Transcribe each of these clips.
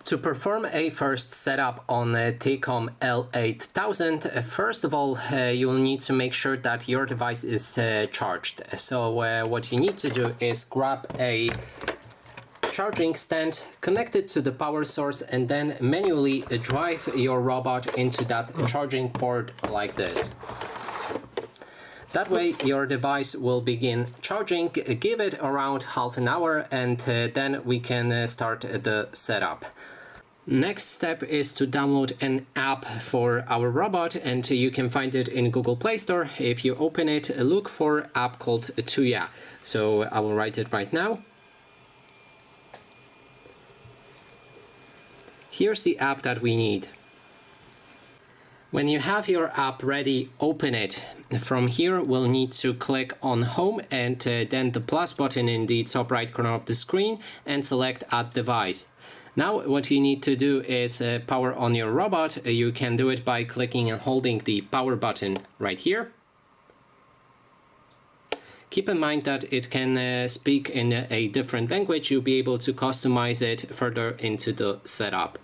To perform a first setup on a Tikom L8000, first of all, you'll need to make sure that your device is charged. So what you need to do is grab a charging stand, connect it to the power source, and then manually drive your robot into that charging port like this. That way your device will begin charging. Give it around half an hour and then we can start the setup. Next step is to download an app for our robot, and you can find it in Google Play Store. If you open it, look for an app called Tuya. So I will write it right now. Here's the app that we need. When you have your app ready, open it. From here, we'll need to click on Home and then the plus button in the top right corner of the screen and select Add Device. Now what you need to do is power on your robot. You can do it by clicking and holding the power button right here. Keep in mind that it can speak in a different language. You'll be able to customize it further into the setup.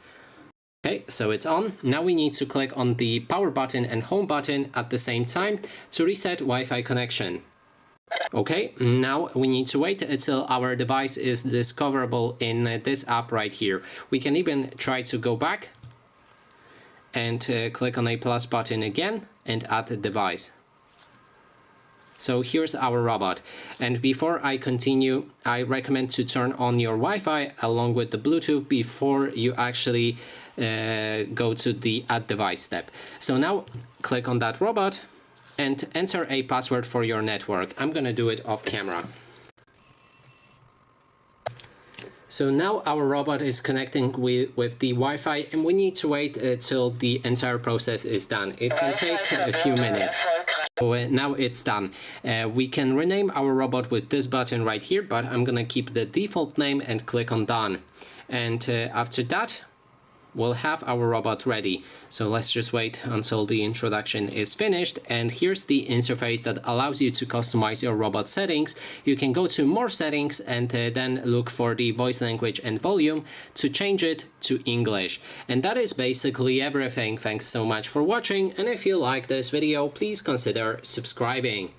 Okay, so it's on. Now we need to click on the power button and home button at the same time to reset Wi-Fi connection. Okay, now we need to wait until our device is discoverable in this app right here. We can even try to go back and click on a plus button again and add the device. So here's our robot, and before I continue, I recommend to turn on your Wi-Fi along with the Bluetooth before you actually go to the Add Device step. So now click on that robot and enter a password for your network. I'm gonna do it off camera. So now our robot is connecting with the Wi-Fi, and we need to wait till the entire process is done. It can take a few minutes. So now it's done. We can rename our robot with this button right here, but I'm gonna keep the default name and click on Done. And after that, we'll have our robot ready. So let's just wait until the introduction is finished. And here's the interface that allows you to customize your robot settings. You can go to More Settings and then look for the voice language and volume to change it to English. And that is basically everything. Thanks so much for watching. And if you like this video, please consider subscribing.